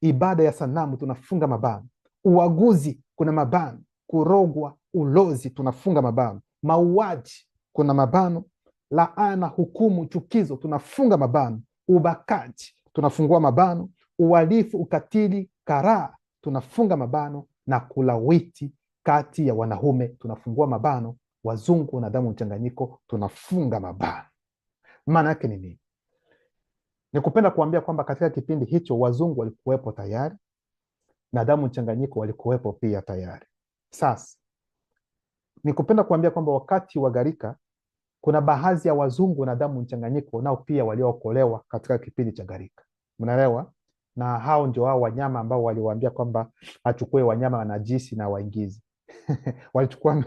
ibada ya sanamu, tunafunga mabano, uaguzi, kuna mabano, kurogwa, ulozi, tunafunga mabano, mauaji, kuna mabano, laana, hukumu, chukizo, tunafunga mabano, ubakaji, tunafungua mabano, uhalifu, ukatili, karaa, tunafunga mabano, na kulawiti kati ya wanaume, tunafungua mabano, wazungu na damu mchanganyiko, tunafunga mabano. Maana yake ni nini? Ni kupenda kuambia kwamba katika kipindi hicho wazungu walikuwepo tayari na damu mchanganyiko walikuwepo pia tayari. Sasa ni kupenda kuambia kwamba wakati wa gharika kuna baadhi ya wazungu na damu mchanganyiko nao pia waliookolewa katika kipindi cha gharika. Mnaelewa? Na hao ndio hao wanyama ambao waliwaambia kwamba achukue wanyama wa najisi na waingizi. Walichukua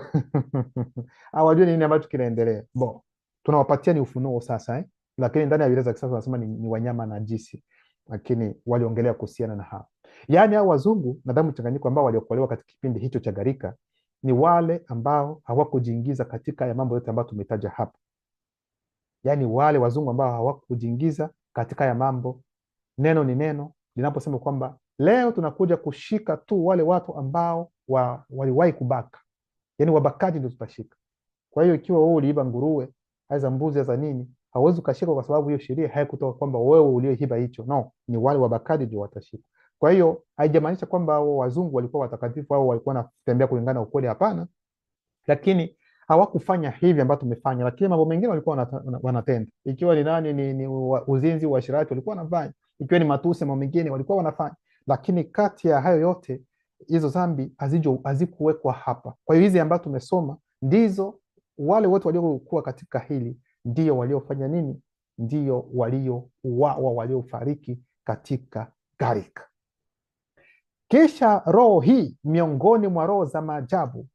hawajui nini ambacho kinaendelea. Tunawapatia ni ufunuo sasa lakini ndani ya Biblia za kisasa wanasema ni wanyama najisi, lakini waliongelea kuhusiana na hao. Yaani hao wazungu na damu mchanganyiko ambao waliokolewa katika kipindi hicho cha gharika ni wale ambao hawakujiingiza katika ya mambo yote ambayo tumetaja hapa. Yaani wale wazungu ambao hawakujiingiza katika ya mambo. Neno ni neno linaposema kwamba leo tunakuja kushika tu wale watu ambao waliwahi kubaka. Yaani wabakaji ndio tutashika. Kwa hiyo ikiwa wewe uliiba nguruwe, aiza mbuzi za nini, hauwezi ukashika kwa sababu hiyo sheria haikutoka kwamba wewe ulioiba hicho. No, ni wale wabakaji ndio watashika. Kwa hiyo haijamaanisha kwamba wazungu walikuwa watakatifu au walikuwa wanatembea kulingana na ukweli, hapana. lakini hawakufanya hivi ambavyo tumefanya, lakini mambo mengine walikuwa wanatenda. Ikiwa ni nani, ni uzinzi, uasherati walikuwa wanafanya, ikiwa ni matusi, mambo mengine walikuwa wanafanya, lakini kati ya hayo yote hizo dhambi hazikuwekwa hapa. Kwa hiyo hizi ambazo tumesoma ndizo wale wote waliokuwa katika hili ndio waliofanya nini? Ndio waliouawa, waliofariki katika gharika. Kisha roho hii miongoni mwa roho za maajabu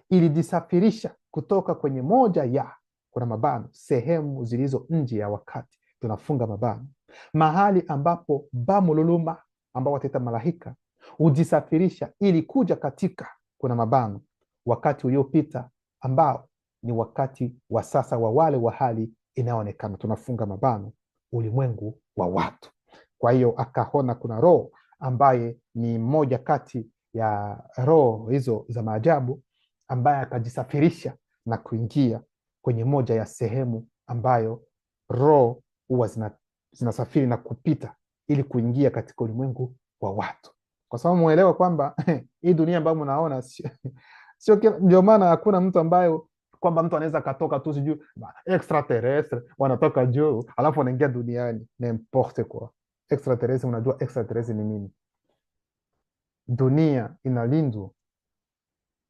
ilijisafirisha kutoka kwenye moja ya, kuna mabano, sehemu zilizo nje ya wakati, tunafunga mabano, mahali ambapo bamululuma ambao wataita malaika hujisafirisha ili kuja katika, kuna mabano, wakati uliopita ambao ni wakati wa sasa wa wale wa hali inayoonekana, tunafunga mabano, ulimwengu wa watu. Kwa hiyo akaona kuna roho ambaye ni mmoja kati ya roho hizo za maajabu ambaye akajisafirisha na kuingia kwenye moja ya sehemu ambayo roho huwa zinasafiri na kupita ili kuingia katika ulimwengu wa watu, kwa sababu muelewa kwamba hii dunia ambayo mnaona sio, ndio maana hakuna mtu ambaye kwamba mtu anaweza katoka tu sijui extraterrestre wanatoka juu alafu wanaingia duniani, n'importe quoi. Extraterrestre, unajua extraterrestre ni nini? Dunia inalindwa,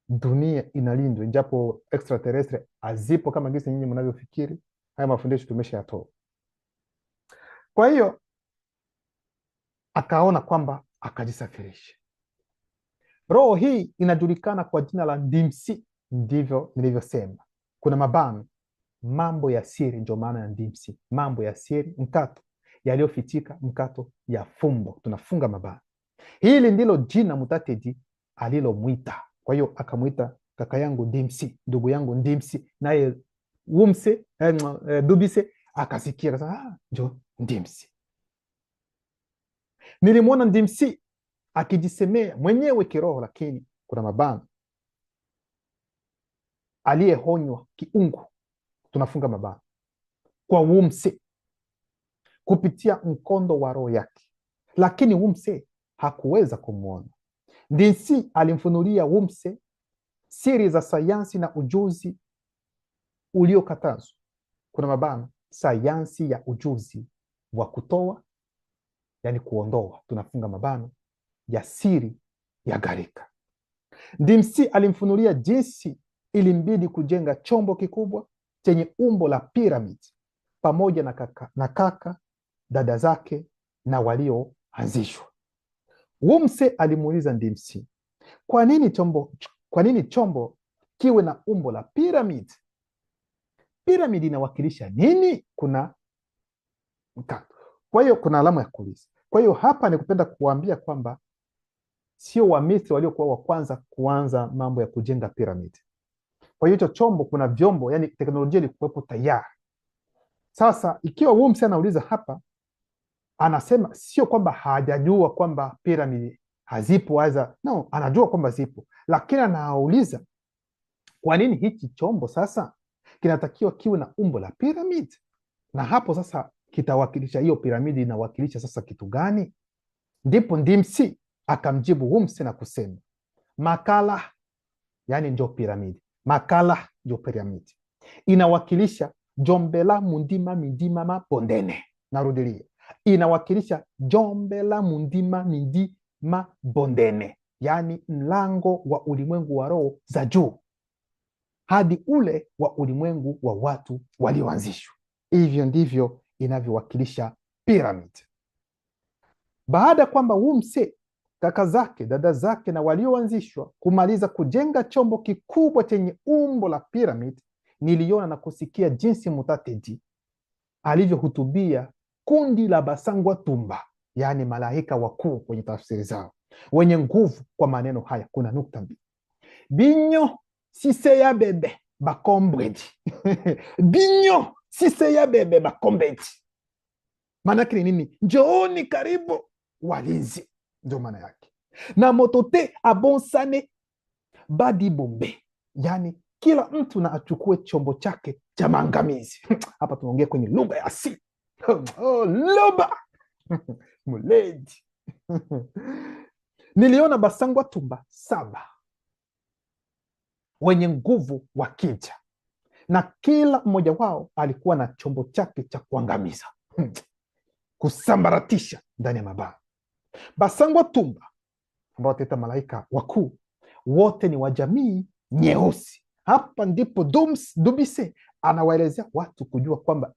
dunia inalindwa, japo extraterrestre azipo kama gisi nyinyi mnavyofikiri. Haya mafundisho tumeshayatoa. Kwa hiyo akaona kwamba akajisafirisha. Roho hii inajulikana kwa jina la ndimsi, ndivyo nilivyosema. Kuna mabano, mambo ya siri, ndio maana ya ndimsi, mambo ya siri, mkato yaliyofichika, mkato ya fumbo, tunafunga mabano. Hili ndilo jina Mutatedi alilomwita. Kwa hiyo akamwita kaka yangu Ndimsi, ndugu yangu Ndimsi, naye Wumse Dubise akasikia, akasema njo Ndimsi. Nilimwona Ndimsi akijisemea mwenyewe kiroho, lakini kuna mabano, aliyehonywa kiungu, tunafunga mabano, kwa Wumse kupitia mkondo wa roho yake, lakini Wumse hakuweza kumwona. Ndimsi alimfunulia Wumse siri za sayansi na ujuzi uliokatazwa, kuna mabano, sayansi ya ujuzi wa kutoa, yani kuondoa, tunafunga mabano, ya siri ya gharika. Ndimsi alimfunulia jinsi ilimbidi kujenga chombo kikubwa chenye umbo la piramidi pamoja na kaka dada zake na walioanzishwa. Wumse alimuuliza Ndimsi, kwa nini chombo kiwe na umbo la piramidi? Piramidi inawakilisha nini? Kuna mkato. Kwa hiyo kuna alama ya kuuliza. Kwa hiyo hapa ni kupenda kuambia kwamba sio Wamisri waliokuwa wa kwanza kuanza mambo ya kujenga piramidi. Kwa hiyo hicho chombo, kuna vyombo, yani teknolojia ilikuwepo tayari. Sasa ikiwa Wumse anauliza hapa, anasema sio kwamba hajajua kwamba piramidi hazipo, no, anajua kwamba zipo, lakini anauliza kwa nini hichi chombo sasa kinatakiwa kiwe na umbo la piramidi? Na hapo sasa kitawakilisha, hiyo piramidi inawakilisha sasa kitu gani? Ndipo Ndimsi akamjibu Wumse na kusema, makala, yani ndio piramidi, makala ndio piramidi, inawakilisha jombela mundima mindima mabondene. Narudilia, inawakilisha jombela mundima mindima bondene, yani mlango wa ulimwengu wa roho za juu hadi ule wa ulimwengu wa watu walioanzishwa. Hivyo ndivyo inavyowakilisha piramidi. Baada kwamba Wumse, kaka zake, dada zake na walioanzishwa kumaliza kujenga chombo kikubwa chenye umbo la piramidi, niliona na kusikia jinsi Mutatedi alivyohutubia kundi la basangwa tumba, yani malaika wakuu kwenye tafsiri zao, wenye nguvu, kwa maneno haya. Kuna nukta mbili: binyo sise ya bebe bakombwedi binyo sise ya bebe bakombwedi. Maana ni nini? Njooni karibu walinzi, ndio maana yake. Na motote abonsane badi bombe, yani kila mtu na achukue chombo chake cha maangamizi. Hapa tunaongea kwenye lugha ya asili. Loba muledi. Niliona basangwa tumba 7 wenye nguvu wakija, na kila mmoja wao alikuwa na chombo chake cha kuangamiza, kusambaratisha ndani ya mabaa. Basangwa tumba ambao wataita malaika wakuu, wote ni wa jamii nyeusi. Hapa ndipo Dubise anawaelezea watu kujua kwamba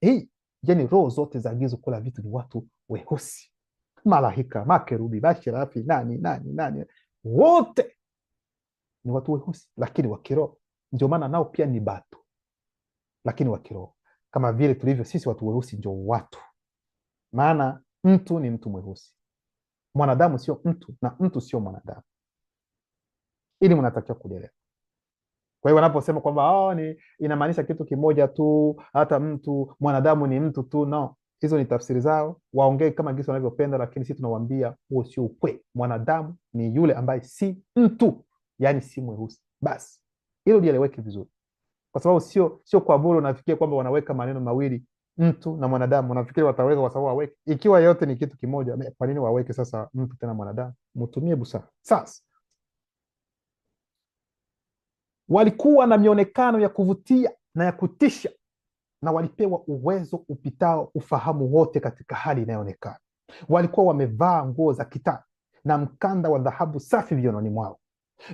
yani roho zote za agizo kula vitu ni watu weusi. Malaika, makerubi, bashirafi, nani wote ni watu weusi, lakini wa kiroho. Ndio maana nao pia ni batu, lakini wa kiroho, kama vile tulivyo sisi watu weusi ndio watu. Maana mtu ni mtu mweusi, mwanadamu sio mtu, na mtu sio mwanadamu. Ili mnatakiwa kuelewa. Kwa hiyo wanaposema kwamba inamaanisha kitu kimoja tu, hata mtu mwanadamu ni mtu tu, no, hizo ni tafsiri zao, waongee kama jinsi wanavyopenda, lakini sisi tunawaambia huo sio ukweli. Mwanadamu ni yule ambaye si mtu, yani si mweusi. Basi hilo lieleweke vizuri, kwa sababu sio kwa bure unafikia kwamba wanaweka maneno mawili, mtu na mwanadamu, unafikiri wataweka kwa sababu waweke. Ikiwa yote ni kitu kimoja, kwa nini waweke sasa mtu tena mwanadamu? Mtumie busara. Sasa walikuwa na mionekano ya kuvutia na ya kutisha, na walipewa uwezo upitao ufahamu wote katika hali inayoonekana. Walikuwa wamevaa nguo za kitani na mkanda wa dhahabu safi viunoni mwao.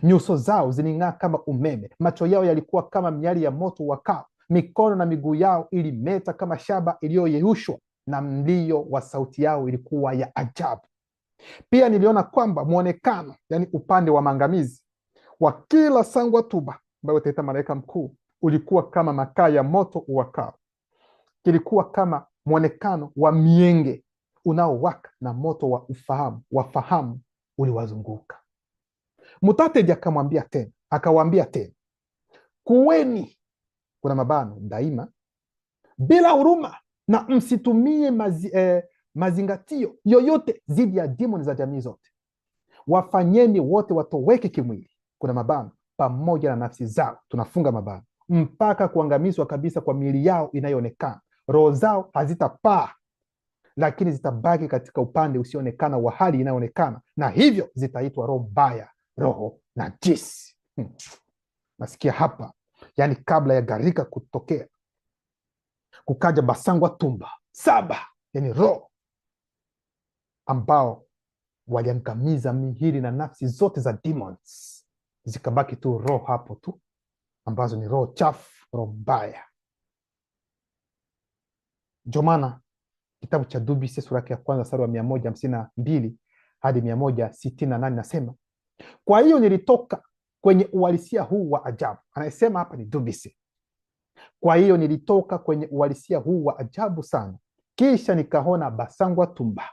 Nyuso zao ziling'aa kama umeme, macho yao yalikuwa kama miali ya moto wakao, mikono na miguu yao ilimeta kama shaba iliyoyeyushwa, na mlio wa sauti yao ilikuwa ya ajabu. Pia niliona kwamba mwonekano, yani upande wa maangamizi wa kila sangwa tuba ambayo utaita malaika mkuu, ulikuwa kama makaa ya moto uwakao. Kilikuwa kama mwonekano wa mienge unaowaka, na moto wa fahamu uliwazunguka. Mutateji akawaambia tena, kuweni, kuna mabano, daima bila huruma, na msitumie mazingatio yoyote dhidi ya demoni za jamii zote. Wafanyeni wote watoweke kimwili, kuna mabano, pamoja na nafsi zao, tunafunga mabano, mpaka kuangamizwa kabisa kwa miili yao inayoonekana. Roho zao hazitapaa, lakini zitabaki katika upande usioonekana wa hali inayoonekana, na hivyo zitaitwa roho mbaya, roho najisi. Nasikia hapa, yani kabla ya gharika kutokea, kukaja basangwa tumba 7, yani roho ambao waliangamiza mihili na nafsi zote za demons. Zikabaki tu roho hapo tu, ambazo ni roho chafu, roho mbaya. Ndio maana kitabu cha Dubise sura ya kwanza mstari wa 152 hadi 168 nasema, kwa hiyo nilitoka kwenye uhalisia huu wa ajabu. Anayesema hapa ni Dubise. Kwa hiyo nilitoka kwenye uhalisia huu wa ajabu sana, kisha nikaona basangwa tumba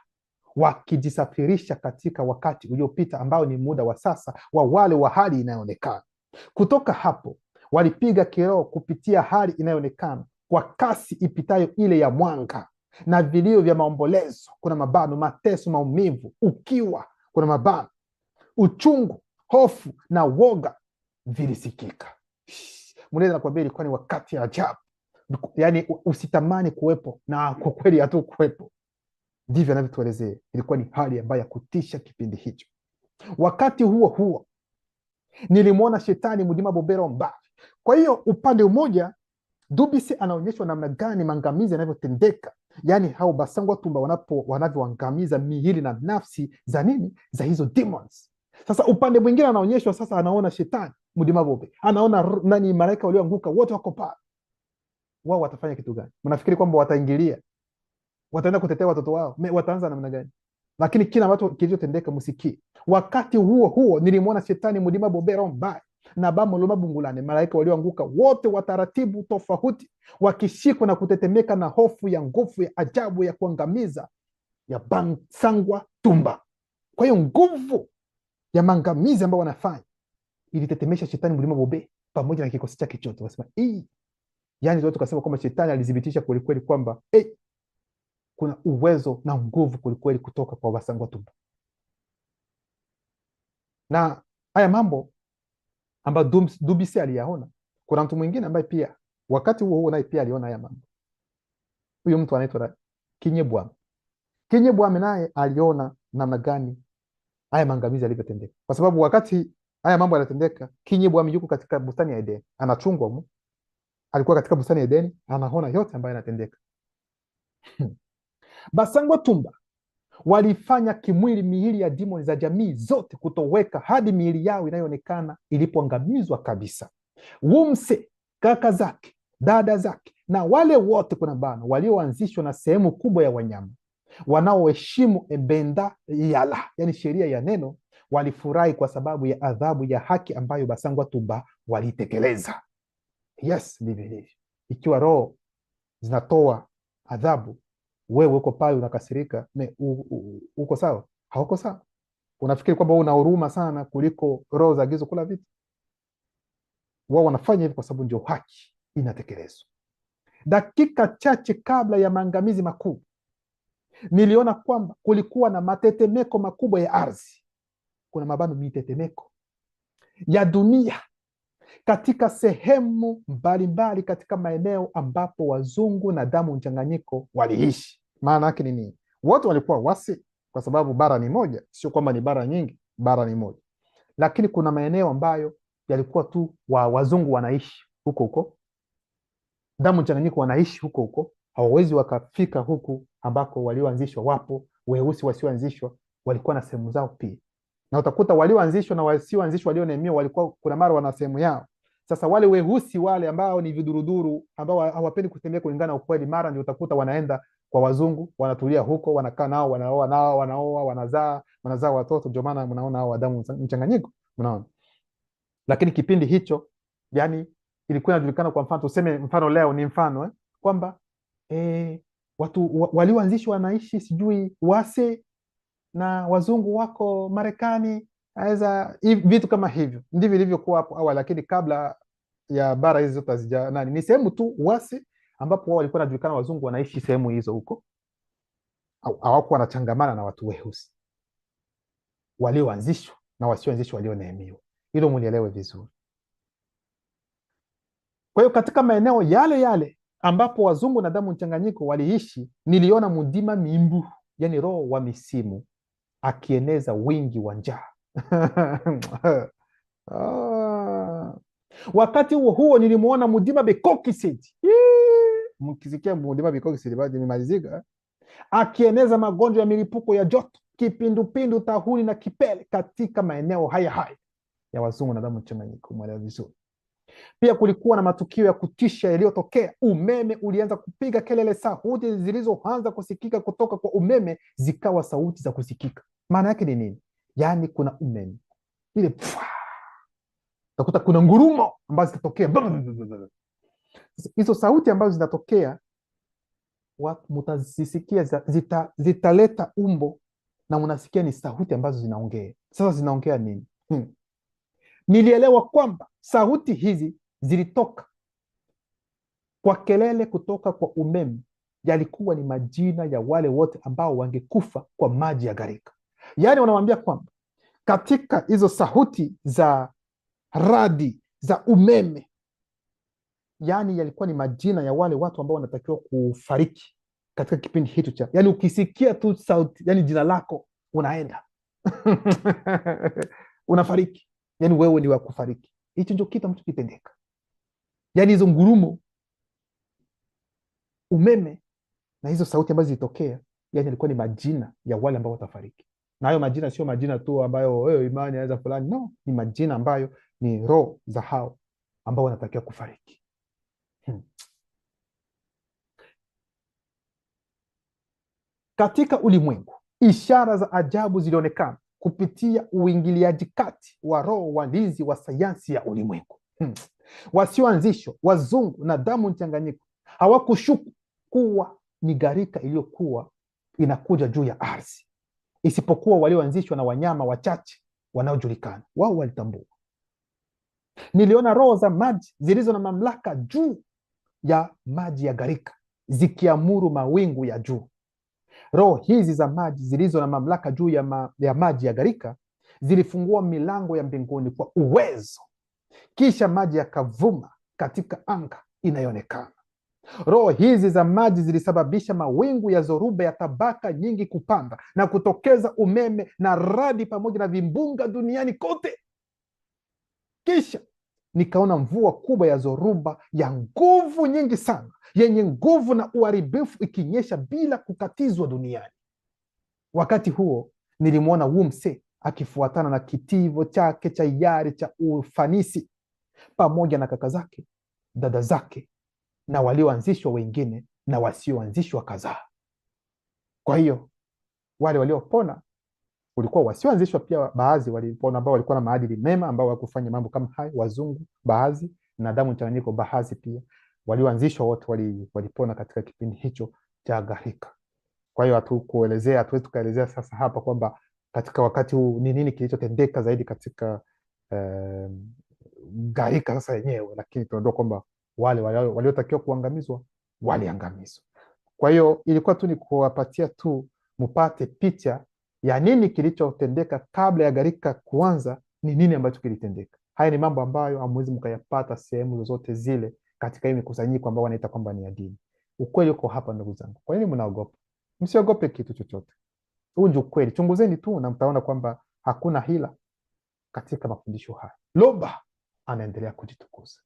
wakijisafirisha katika wakati uliopita, ambao ni muda wa sasa wa wale wa hali inayoonekana. Kutoka hapo walipiga kiroho kupitia hali inayoonekana kwa kasi ipitayo ile ya mwanga, na vilio vya maombolezo, kuna mabano, mateso, maumivu, ukiwa, kuna mabano, uchungu, hofu na woga vilisikika. Mlezi nakwambia ilikuwa ni wakati ya ajabu, yani usitamani kuwepo, na kwa kweli hatu kuwepo. Ndivyo anavyotuelezea, ilikuwa ni hali ambayo ya kutisha kipindi hicho. Wakati huo huo nilimwona shetani mlima bobero mbali. Kwa hiyo upande mmoja Dubise anaonyeshwa namna gani maangamizi yanavyotendeka, yani hao basangwa tumba wanavyoangamiza miili na nafsi za nini, za hizo demons. Sasa upande mwingine anaonyeshwa sasa, anaona shetani mlima bobe, anaona malaika walioanguka wote wako pale. Wao watafanya kitu gani? Mnafikiri kwamba wataingilia, wataenda kutetea watoto wao? Wataanza namna gani? Lakini kila ambacho kilichotendeka msikie. Wakati huo huo nilimwona shetani mlima bobero mbaya na bamoloma bungulane, malaika walioanguka wote wa taratibu tofauti, wakishikwa na kutetemeka na hofu ya nguvu ya ajabu ya kuangamiza ya basangwa tumba. Kwa hiyo nguvu ya maangamizi ambayo wanafanya ilitetemesha shetani mlima bobe pamoja na kikosi chake chote. Wasema yani zote tukasema kwamba shetani alithibitisha kwelikweli kwamba kuna uwezo na nguvu kwelikweli kutoka kwa basangwa tumba. Na haya mambo ambayo Dubise aliyaona, kuna mtu mwingine ambaye pia wakati huo naye pia aliona haya mambo. Huyo mtu anaitwa Kinyebwami. Kinyebwami naye aliona namna gani haya maangamizi yalivyotendeka, kwa sababu wakati Haya mambo yanatendeka. Kinyibwami yuko katika bustani ya Edeni, anachungwa mu, alikuwa katika bustani ya Edeni, anaona yote ambayo yanatendeka. Basangwa Tumba walifanya kimwili miili ya demoni za jamii zote kutoweka hadi miili yao inayoonekana ilipoangamizwa kabisa. Wumse, kaka zake, dada zake na wale wote kuna bana walioanzishwa na sehemu kubwa ya wanyama wanaoheshimu ebenda yala, yani sheria ya neno, walifurahi kwa sababu ya adhabu ya haki ambayo Basangwa Tumba walitekeleza. Yes, ndivyo ilivyo. Ikiwa roho zinatoa adhabu, wewe uko pale unakasirika, uko sawa? Hauko sawa. Unafikiri kwamba una huruma sana kuliko roho za gizo kula vitu? Wao wanafanya hivi kwa sababu ndio haki inatekelezwa. Dakika chache kabla ya maangamizi makuu, niliona kwamba kulikuwa na matetemeko makubwa ya ardhi, kuna mabano mitetemeko ya dunia katika sehemu mbalimbali katika maeneo ambapo wazungu na damu mchanganyiko waliishi. Maana yake ni nini? Wote walikuwa wasi, kwa sababu bara ni moja, sio kwamba ni bara nyingi, bara ni moja. Lakini kuna maeneo ambayo yalikuwa tu wazungu wanaishi huko huko, damu mchanganyiko wanaishi huko huko, hawawezi wakafika huku ambako walioanzishwa wapo. Weusi wasioanzishwa walikuwa na sehemu zao pia, na utakuta walioanzishwa na wasioanzishwa walioneemiwa walikuwa kuna mara wana sehemu yao. Sasa wale weusi wale ambao ni viduruduru, ambao hawapendi kutembea kulingana na ukweli, mara ndio utakuta wanaenda kwa wazungu, wanatulia huko, wanakaa nao, wanaoa, wanazaa watoto. Ndio maana mnaona hao damu mchanganyiko, mnaona. Lakini kipindi hicho, yani ilikuwa inajulikana. Kwa mfano tuseme, mfano leo ni mfano kwamba watu walioanzishwa wanaishi sijui Wase na wazungu wako Marekani, aweza vitu kama hivyo. Ndivyo ilivyokuwa hapo awali, lakini kabla ya bara hizi zote hazija nani, ni sehemu tu Wase ambapo wao walikuwa wanajulikana, wazungu wanaishi sehemu hizo huko, hawakuwa wanachangamana na watu weusi walioanzishwa na wasioanzishwa walioneemiwa. Hilo mulielewe vizuri. Kwa hiyo katika maeneo yale yale ambapo wazungu na damu mchanganyiko waliishi, niliona mudima mimbu, yani roho wa misimu, akieneza wingi wa njaa. Wakati huo huo nilimuona mudima Bekokisedi, mkisikia mudima Bekokisedi bado nimalizika, akieneza magonjwa ya milipuko ya joto, kipindupindu, tahuni na kipele katika maeneo haya haya ya wazungu na damu mchanganyiko. Mwelewa vizuri. Pia kulikuwa na matukio ya kutisha yaliyotokea. Umeme ulianza kupiga kelele, sauti zilizoanza kusikika kutoka kwa umeme zikawa sauti za kusikika. Maana yake ni nini? Yaani kuna umeme ile, utakuta kuna ngurumo ambazo zitatokea. Hizo sauti ambazo zinatokea mutazisikia, zitaleta umbo, na unasikia ni sauti ambazo zinaongea. Sasa zinaongea nini? Nilielewa kwamba sauti hizi zilitoka kwa kelele kutoka kwa umeme, yalikuwa ni majina ya wale wote ambao wangekufa kwa maji ya gharika. Yaani wanamwambia kwamba katika hizo sauti za radi za umeme, yaani yalikuwa ni majina ya wale watu ambao wanatakiwa kufariki katika kipindi hicho cha, yaani ukisikia tu sauti, yaani jina lako unaenda unafariki, yaani wewe ni wa kufariki. Hicho ndio kitu ambacho kitendeka. Yaani hizo ngurumo, umeme na hizo sauti ambazo zilitokea, yaani ilikuwa ni majina ya wale ambao watafariki. Na hayo majina sio majina tu ambayo imani inaweza fulani, no, ni majina ambayo ni roho za hao ambao wanatakiwa kufariki. Katika ulimwengu, ishara za ajabu zilionekana kupitia uingiliaji kati wa roho walinzi wa sayansi ya ulimwengu. Wasioanzishwa, wazungu na damu mchanganyiko hawakushuku kuwa ni gharika iliyokuwa inakuja juu ya ardhi, isipokuwa walioanzishwa na wanyama wachache wanaojulikana. Wao walitambua. Niliona roho za maji zilizo na mamlaka juu ya maji ya gharika zikiamuru mawingu ya juu. Roho hizi za maji zilizo na mamlaka juu ya maji ya gharika zilifungua milango ya mbinguni kwa uwezo, kisha maji yakavuma katika anga inayoonekana. Roho hizi za maji zilisababisha mawingu ya zoruba ya tabaka nyingi kupanda na kutokeza umeme na radi pamoja na vimbunga duniani kote. Kisha nikaona mvua kubwa ya zoruba ya nguvu nyingi sana, yenye nguvu na uharibifu, ikinyesha bila kukatizwa duniani. Wakati huo nilimwona Wumse akifuatana na kitivo chake cha hiari cha ufanisi, pamoja na kaka zake, dada zake, na walioanzishwa wengine na wasioanzishwa kadhaa. Kwa hiyo wale waliopona, ulikuwa wasioanzishwa pia, baadhi walipona ambao walikuwa na maadili mema, ambao wakufanya mambo kama hayo, wazungu baadhi, na damu mchanganyiko baadhi pia. Walioanzishwa wote walipona katika kipindi hicho cha gharika. Kwa hiyo hatuwezi tukaelezea sasa hapa kwamba katika wakati huu ni nini kilichotendeka zaidi katika gharika sasa yenyewe, lakini tunajua kwamba wale waliotakiwa kuangamizwa waliangamizwa. Kwa hiyo ilikuwa tu ni kuwapatia tu mpate picha ya nini kilichotendeka kabla ya gharika kuanza, ni nini ambacho kilitendeka. Haya ni mambo ambayo hamwezi mkayapata sehemu zozote zile katika hii mikusanyiko ambao wanaita kwamba ni ya dini. Ukweli uko hapa, ndugu zangu. Kwa nini mnaogopa? Msiogope kitu chochote. Huu ndio ukweli. Chunguzeni tu na mtaona kwamba hakuna hila katika mafundisho haya. Loba anaendelea kujitukuza.